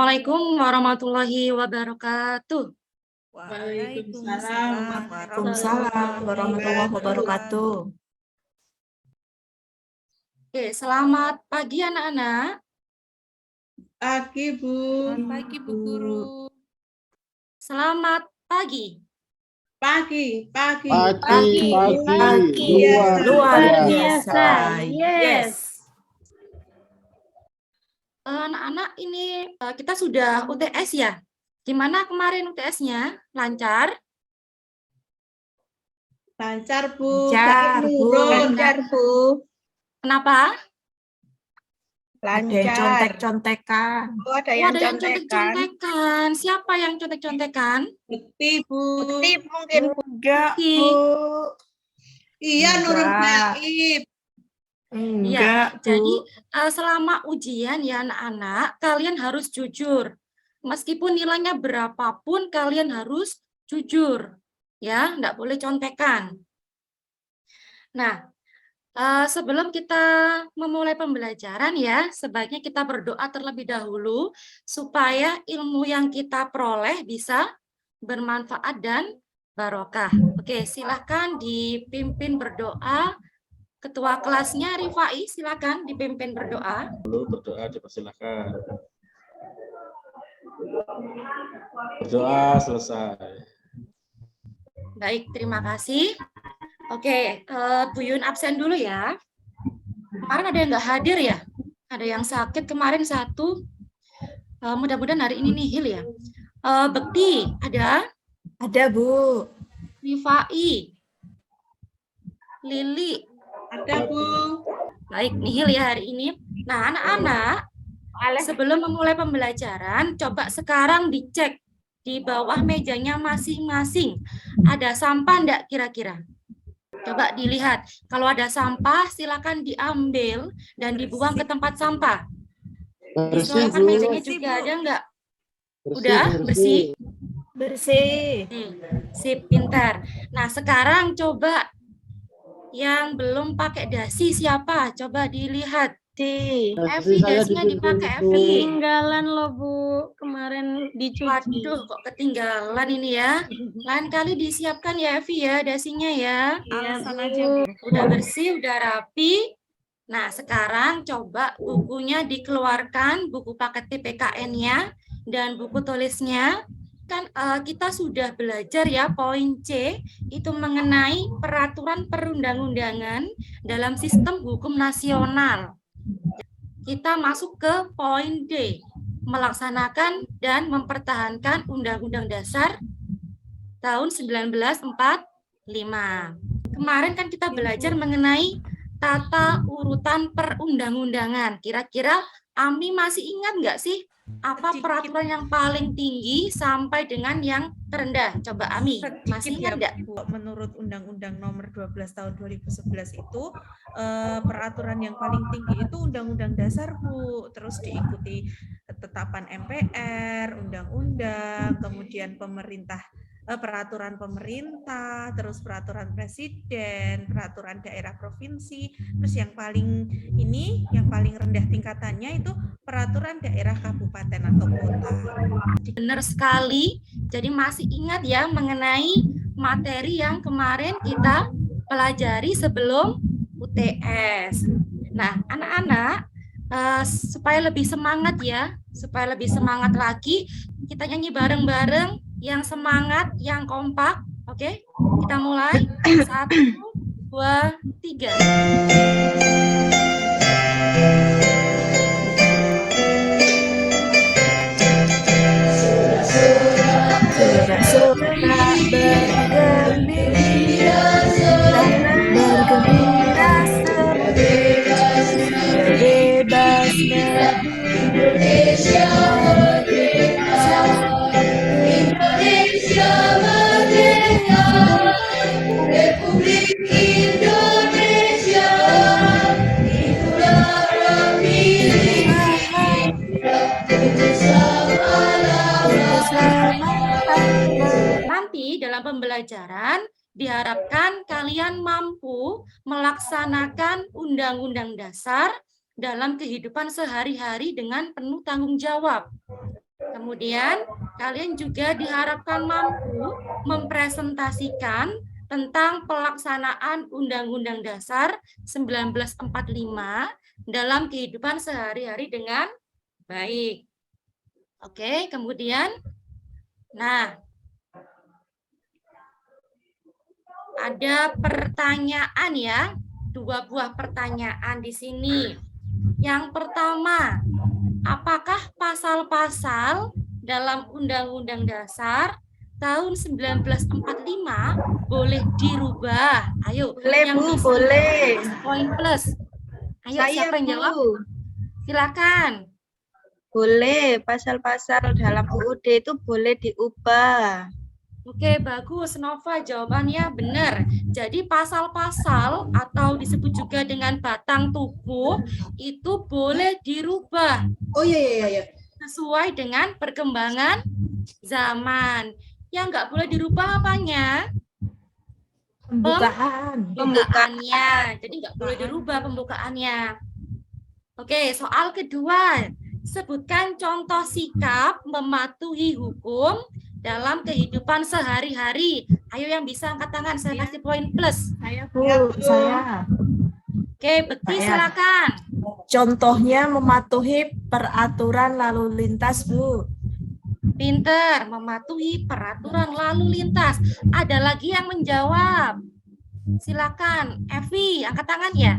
Assalamualaikum warahmatullahi wabarakatuh. Waalaikumsalam warahmatullahi wabarakatuh. Oke, selamat pagi anak-anak. Pagi, Bu. Selamat pagi, Bu Guru. Selamat pagi. Pagi. Luar biasa. Yes. Anak-anak, ini kita sudah UTS ya. Gimana kemarin UTS-nya? Lancar? Lancar, Bu. Lancar, Bu. Kenapa? Ada yang contek-contekan. Ada yang contek-contekan. Siapa yang contek-contekan? Bekti, Bu. Mungkin enggak, Bekti. Bu. Iya, Nurul Baib. Enggak, Bu. Jadi selama ujian ya anak-anak, kalian harus jujur. Meskipun nilainya berapapun, kalian harus jujur. Ya, enggak boleh contekan. Nah, sebelum kita memulai pembelajaran ya, sebaiknya kita berdoa terlebih dahulu supaya ilmu yang kita peroleh bisa bermanfaat dan barokah. Oke, silakan dipimpin berdoa. Ketua kelasnya Rifai, silakan dipimpin berdoa. Berdoa dipersilakan. Berdoa selesai. Baik, terima kasih. Oke, Bu Yun absen dulu ya. Kemarin ada yang nggak hadir ya? Ada yang sakit kemarin satu. Mudah-mudahan hari ini nihil ya. Bekti, ada? Ada, Bu. Rifai. Lili. Ada, Bu. Baik, nihil ya hari ini. Nah, anak-anak, sebelum memulai pembelajaran, coba sekarang dicek di bawah mejanya masing-masing. Ada sampah enggak kira-kira? Coba dilihat. Kalau ada sampah, silakan diambil dan dibuang ke tempat sampah. Di mejanya juga ada enggak? Udah bersih? Bersih. Sip, pintar. Nah, sekarang coba yang belum pakai dasi siapa? Coba dilihat. Evi, dasinya dipakai Evi. Ketinggalan loh Bu, kemarin dicuci. Waduh, kok ketinggalan ini ya. Lain kali disiapkan ya Evi ya, dasinya ya. Alasan aja Bu. Udah bersih, udah rapi. Nah, sekarang coba bukunya dikeluarkan, buku paket PPKN-nya dan buku tulisnya. Kan kita sudah belajar ya, poin C itu mengenai peraturan perundang-undangan dalam sistem hukum nasional. Kita masuk ke poin D, melaksanakan dan mempertahankan Undang-Undang Dasar tahun 1945. Kemarin kan kita belajar mengenai tata urutan perundang-undangan. Kira-kira Ami masih ingat nggak sih apa peraturan yang paling tinggi sampai dengan yang terendah? Coba Ami, masih ingat nggak? Menurut Undang-Undang Nomor 12 Tahun 2011 itu peraturan yang paling tinggi itu Undang-Undang Dasar, Bu. Terus diikuti ketetapan MPR, Undang-Undang, kemudian peraturan pemerintah, terus peraturan presiden, peraturan daerah provinsi, terus yang paling rendah tingkatannya itu peraturan daerah kabupaten atau kota. Benar sekali. Jadi masih ingat ya mengenai materi yang kemarin kita pelajari sebelum UTS. Nah, anak-anak, supaya lebih semangat ya, supaya lebih semangat lagi, kita nyanyi bareng-bareng. Yang semangat, yang kompak, oke? Kita mulai. 1, 2, 3. Surat bergembira, bebas Indonesia merdeka, Republik Indonesia, itulah kami Nanti dalam pembelajaran diharapkan kalian mampu melaksanakan Undang-Undang Dasar dalam kehidupan sehari-hari dengan penuh tanggung jawab. Kemudian kalian juga diharapkan mampu mempresentasikan tentang pelaksanaan Undang-Undang Dasar 1945 dalam kehidupan sehari-hari dengan baik. Oke, kemudian, nah, ada pertanyaan ya, 2 buah pertanyaan di sini. Yang pertama, apakah pasal-pasal dalam Undang-Undang Dasar tahun 1945 boleh dirubah? Ayo, Boleh, yang Bu, bisa boleh. poin plus. Ayo, Saya, siapa yang jawab? Bu. Silakan. Boleh, pasal-pasal dalam UUD itu boleh diubah. Oke, bagus. Nova, jawabannya benar. Jadi pasal-pasal atau disebut juga dengan batang tubuh itu boleh dirubah Oh iya. sesuai dengan perkembangan zaman. Yang nggak boleh dirubah apanya? Pembukaannya. Jadi nggak boleh dirubah pembukaannya. Oke, soal kedua. Sebutkan contoh sikap mematuhi hukum dalam kehidupan sehari-hari. Ayo yang bisa angkat tangan, saya kasih poin plus. Saya, Bu. Saya. Oke, Bekti Saya. silakan. Contohnya mematuhi peraturan lalu lintas, Bu. Pinter, mematuhi peraturan lalu lintas. Ada lagi yang menjawab. Silakan, Evi, angkat tangan ya.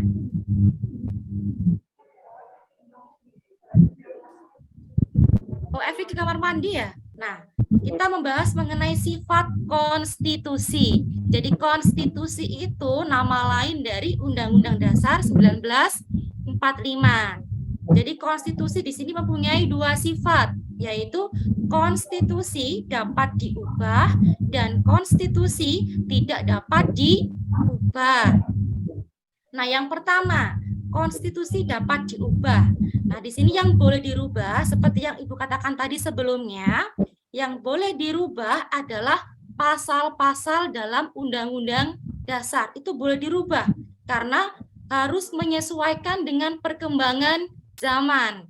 Oh, Evi ke kamar mandi ya? Nah, kita membahas mengenai sifat konstitusi. Jadi konstitusi itu nama lain dari Undang-Undang Dasar 1945. Jadi konstitusi di sini mempunyai 2 sifat, yaitu konstitusi dapat diubah dan konstitusi tidak dapat diubah. Nah, yang pertama, konstitusi dapat diubah. Nah, di sini yang boleh dirubah, seperti yang Ibu katakan tadi sebelumnya, yang boleh dirubah adalah pasal-pasal dalam Undang-Undang Dasar. Itu boleh dirubah, karena harus menyesuaikan dengan perkembangan zaman.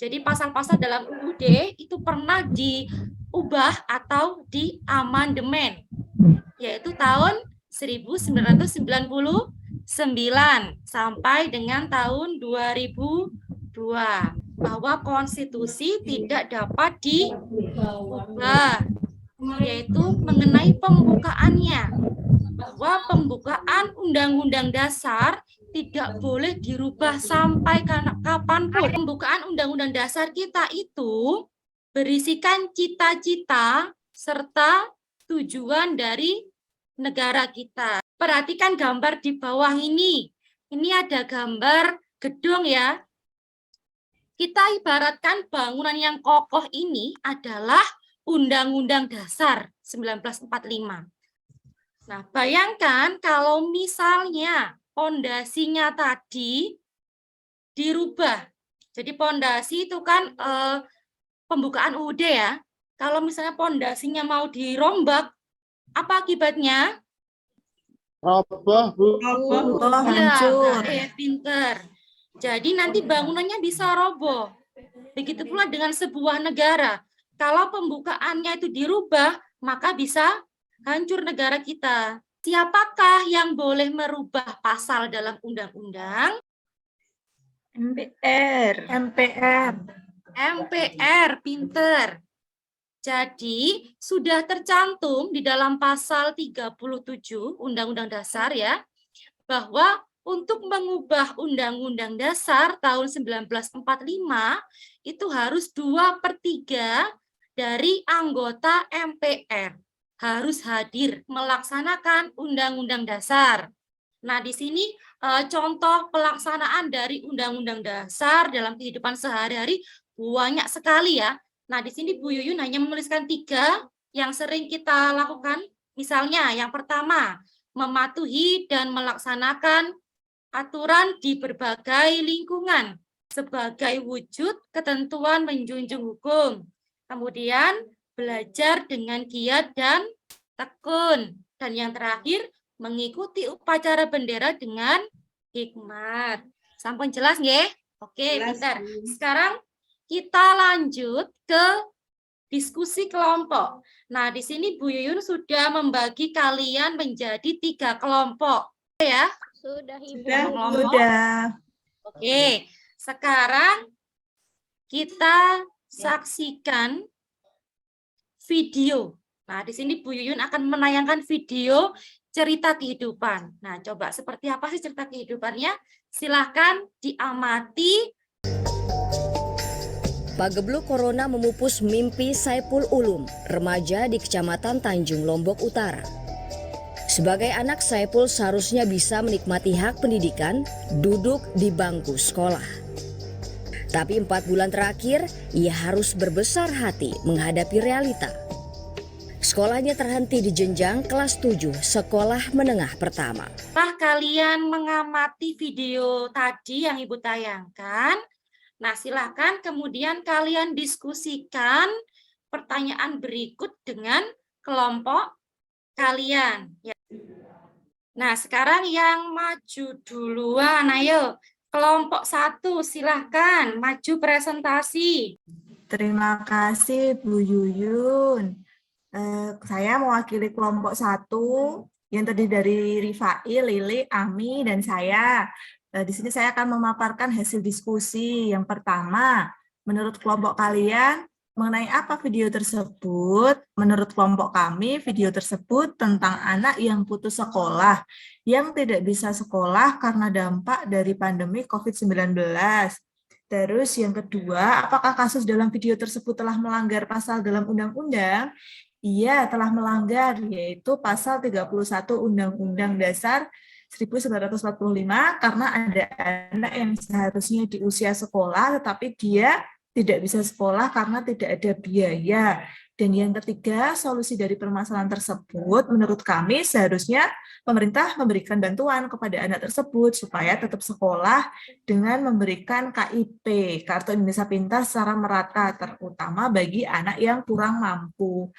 Jadi pasal-pasal dalam UUD itu pernah diubah atau diamandemen, yaitu tahun 1999 sampai dengan tahun 2002, bahwa konstitusi tidak dapat diubah, yaitu mengenai pembukaannya, bahwa pembukaan Undang-Undang Dasar tidak boleh dirubah sampai kapanpun. Pembukaan Undang-Undang Dasar kita itu berisikan cita-cita serta tujuan dari negara kita. Perhatikan gambar di bawah ini. Ini ada gambar gedung ya. Kita ibaratkan bangunan yang kokoh ini adalah Undang-Undang Dasar 1945. Nah, bayangkan kalau misalnya pondasinya tadi dirubah. Jadi pondasi itu kan pembukaan UUD ya. Kalau misalnya pondasinya mau dirombak, apa akibatnya? Roboh, Bu. Hancur. Ya, pinter. Jadi nanti bangunannya bisa roboh. Begitu pula dengan sebuah negara. Kalau pembukaannya itu dirubah, maka bisa hancur negara kita. Siapakah yang boleh merubah pasal dalam undang-undang? MPR. MPR, pinter. Jadi, sudah tercantum di dalam pasal 37 Undang-Undang Dasar ya, bahwa untuk mengubah Undang-Undang Dasar tahun 1945 itu harus 2/3 dari anggota MPR harus hadir melaksanakan Undang-Undang Dasar. Nah, di sini contoh pelaksanaan dari Undang-Undang Dasar dalam kehidupan sehari-hari banyak sekali ya. Nah, di sini Bu Yuyun hanya menuliskan 3 yang sering kita lakukan. Misalnya, yang pertama, mematuhi dan melaksanakan aturan di berbagai lingkungan sebagai wujud ketentuan menjunjung hukum. Kemudian, belajar dengan giat dan tekun. Dan yang terakhir, mengikuti upacara bendera dengan hikmat. Sampun jelas nggih? Oke, bentar. Sekarang kita lanjut ke diskusi kelompok. Nah, di sini Bu Yuyun sudah membagi kalian menjadi 3 kelompok. Ya, Sudah Ibu. kelompok. Sudah. Oke, sekarang kita saksikan video. Nah, di sini Bu Yuyun akan menayangkan video cerita kehidupan. Nah, coba seperti apa sih cerita kehidupannya? Silahkan diamati. Pagebluk Corona memupus mimpi Saipul Ulum, remaja di Kecamatan Tanjung Lombok Utara. Sebagai anak, Saipul seharusnya bisa menikmati hak pendidikan, duduk di bangku sekolah. Tapi 4 bulan terakhir, ia harus berbesar hati menghadapi realita. Sekolahnya terhenti di jenjang kelas 7, sekolah menengah pertama. Setelah kalian mengamati video tadi yang Ibu tayangkan, nah silakan kemudian kalian diskusikan pertanyaan berikut dengan kelompok kalian. Ya. Nah sekarang yang maju duluan, ayo. Kelompok 1 silahkan maju presentasi. Terima kasih Bu Yuyun. Saya mewakili kelompok 1 yang terdiri dari Rifai, Lili, Ami, dan saya. Di sini saya akan memaparkan hasil diskusi. Yang pertama, menurut kelompok kalian, mengenai apa video tersebut? Menurut kelompok kami, video tersebut tentang anak yang putus sekolah, yang tidak bisa sekolah karena dampak dari pandemi COVID-19. Terus yang kedua, apakah kasus dalam video tersebut telah melanggar pasal dalam undang-undang? Iya, telah melanggar, yaitu pasal 31 Undang-Undang Dasar 1945, karena ada anak yang seharusnya di usia sekolah, tetapi dia tidak bisa sekolah karena tidak ada biaya. Dan yang ketiga, solusi dari permasalahan tersebut, menurut kami seharusnya pemerintah memberikan bantuan kepada anak tersebut supaya tetap sekolah dengan memberikan KIP, Kartu Indonesia Pintar, secara merata, terutama bagi anak yang kurang mampu.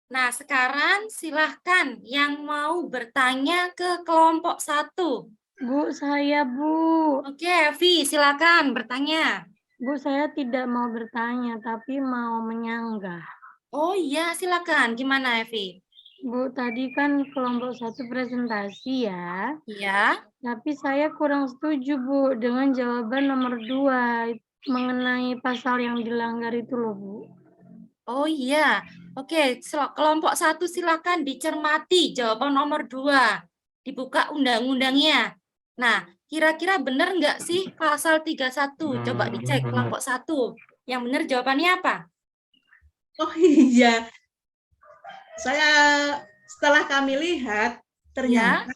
Nah, sekarang silahkan yang mau bertanya ke kelompok 1. Bu, saya Bu. Oke, Evi, silakan bertanya. Bu, saya tidak mau bertanya, tapi mau menyanggah. Oh iya, silakan. Gimana, Evi? Bu, tadi kan kelompok 1 presentasi ya. Iya. Tapi saya kurang setuju, Bu, dengan jawaban nomor 2 mengenai pasal yang dilanggar itu loh, Bu. Oh iya. Oke, kelompok 1 silakan dicermati jawaban nomor 2. Dibuka undang-undangnya. Nah, kira-kira benar nggak sih pasal 31? Coba dicek kelompok 1. Yang benar jawabannya apa? Oh iya, setelah kami lihat, ternyata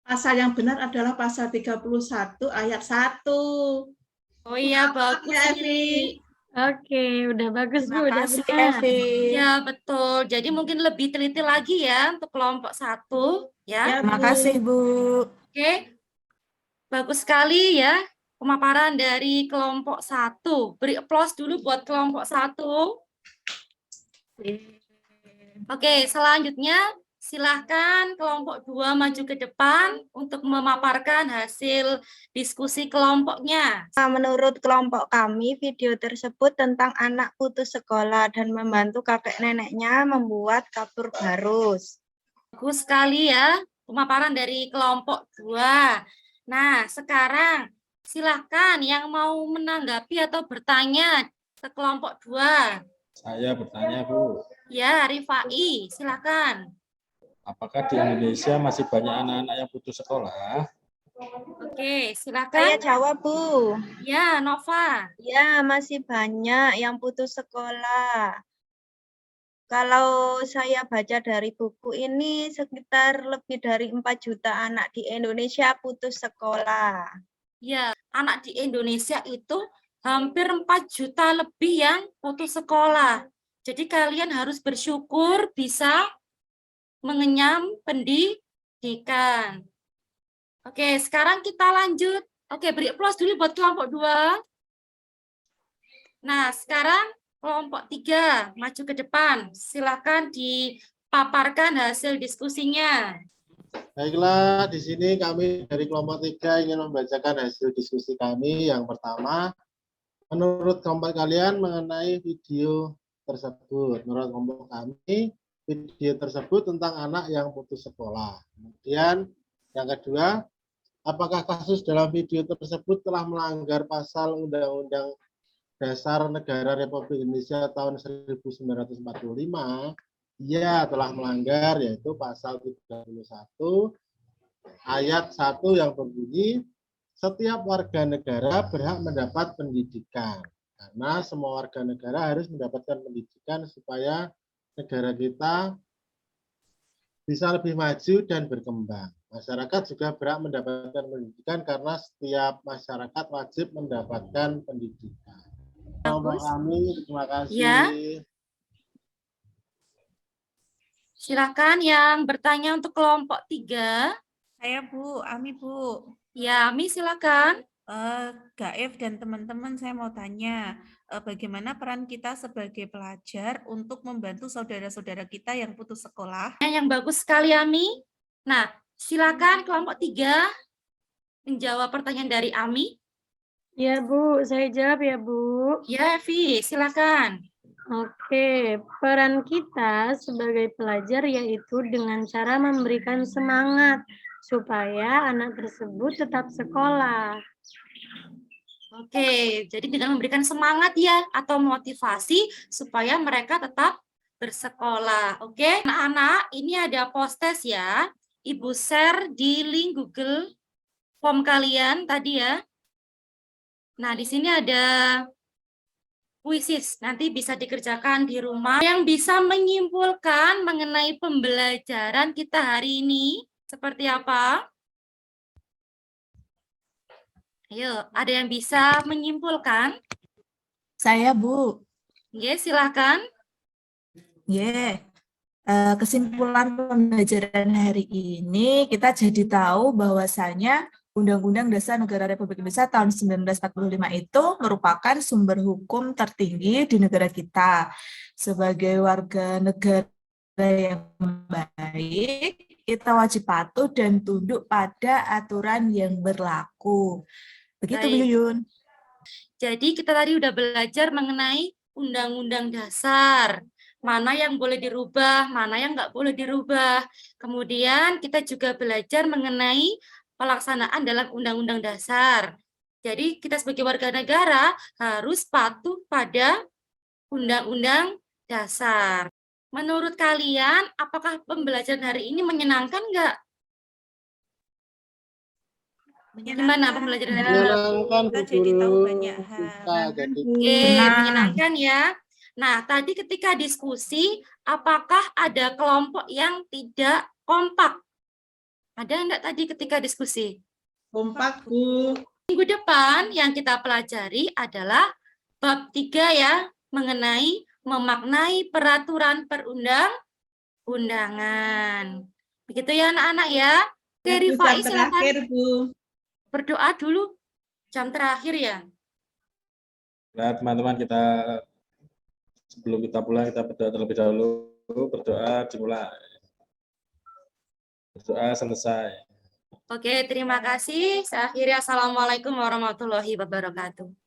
pasal yang benar adalah pasal 31 ayat 1. Oh iya, bagus Ya, Evi. Oke, udah bagus, Bu. Terima Udah kasih, benar. Evi. Ya, betul. Jadi mungkin lebih teliti lagi ya untuk kelompok 1. Ya. Terima kasih, Bu. Oke. Bagus sekali ya pemaparan dari kelompok 1. Beri aplaus dulu buat kelompok 1. Oke, selanjutnya silahkan kelompok 2 maju ke depan untuk memaparkan hasil diskusi kelompoknya. Menurut kelompok kami, video tersebut tentang anak putus sekolah dan membantu kakek neneknya membuat kapur barus. Bagus sekali ya pemaparan dari kelompok 2. Nah, sekarang silahkan yang mau menanggapi atau bertanya ke kelompok 2. Saya bertanya, Bu, Ya, Rifai, silakan. apakah di Indonesia masih banyak anak-anak yang putus sekolah? Oke, Saya silakan. jawab, Bu. Ya, Nova. Ya, masih banyak yang putus sekolah. Kalau saya baca dari buku ini, sekitar lebih dari 4 juta anak di Indonesia putus sekolah. Ya, anak di Indonesia itu hampir 4 juta lebih yang putus sekolah. Jadi kalian harus bersyukur bisa mengenyam pendidikan. Oke, sekarang kita lanjut. Oke, beri aplaus dulu buat kelompok 2. Nah, sekarang kelompok 3 maju ke depan. Silakan dipaparkan hasil diskusinya. Baiklah, di sini kami dari kelompok 3 ingin membacakan hasil diskusi kami. Yang pertama, menurut kelompok kalian mengenai video tersebut. Menurut kelompok kami, video tersebut tentang anak yang putus sekolah. Kemudian yang kedua, apakah kasus dalam video tersebut telah melanggar pasal Undang-Undang Dasar Negara Republik Indonesia tahun 1945? Iya, telah melanggar, yaitu pasal 31 ayat 1 yang berbunyi, setiap warga negara berhak mendapat pendidikan. Karena semua warga negara harus mendapatkan pendidikan supaya negara kita bisa lebih maju dan berkembang. Masyarakat juga berhak mendapatkan pendidikan karena setiap masyarakat wajib mendapatkan pendidikan. Kelompok kami, terima kasih. Ya. Silakan yang bertanya untuk kelompok 3. Saya Bu, Ami Bu. Ya, Ami silakan. Gaif dan teman-teman, saya mau tanya, bagaimana peran kita sebagai pelajar untuk membantu saudara-saudara kita yang putus sekolah? Yang bagus sekali, Ami. Nah, silakan kelompok 3 menjawab pertanyaan dari Ami. Ya Bu, saya jawab ya Bu. Ya, Evi, silakan. Oke, peran kita sebagai pelajar yaitu dengan cara memberikan semangat supaya anak tersebut tetap sekolah. Oke, jadi dengan memberikan semangat ya atau motivasi supaya mereka tetap bersekolah. Oke, anak-anak, ini ada post-test ya. Ibu share di link Google Form kalian tadi ya. Nah, di sini ada kuisis, nanti bisa dikerjakan di rumah. Yang bisa menyimpulkan mengenai pembelajaran kita hari ini seperti apa? Ayo, ada yang bisa menyimpulkan? Saya, Bu. Ya, silakan. Kesimpulan pembelajaran hari ini kita jadi tahu bahwasanya Undang-Undang Dasar Negara Republik Indonesia tahun 1945 itu merupakan sumber hukum tertinggi di negara kita. Sebagai warga negara yang baik, kita wajib patuh dan tunduk pada aturan yang berlaku. Begitu, Bu Baik. Yuyun. Jadi kita tadi udah belajar mengenai Undang-Undang Dasar. Mana yang boleh dirubah, mana yang nggak boleh dirubah. Kemudian kita juga belajar mengenai pelaksanaan dalam Undang-Undang Dasar. Jadi kita sebagai warga negara harus patuh pada Undang-Undang Dasar. Menurut kalian, apakah pembelajaran hari ini menyenangkan nggak? Gimana pembelajaran hari ini? Menyenangkan, Bu Kita jadi tahu Guru. banyak hal. Kita jadi Oke, Tenang. menyenangkan ya. Nah, tadi ketika diskusi, apakah ada kelompok yang tidak kompak? Ada enggak tadi ketika diskusi? Kompak, Bu. Minggu depan yang kita pelajari adalah bab 3 ya, mengenai memaknai peraturan perundang-undangan. Begitu ya anak-anak ya. Oke, Itu Rifai, jam silakan terakhir, Bu. berdoa dulu. Jam terakhir ya. Nah, teman-teman, kita sebelum kita pulang kita berdoa terlebih dahulu. Berdoa dimulai. Berdoa selesai. Oke, terima kasih. Saya akhiri. Assalamualaikum warahmatullahi wabarakatuh.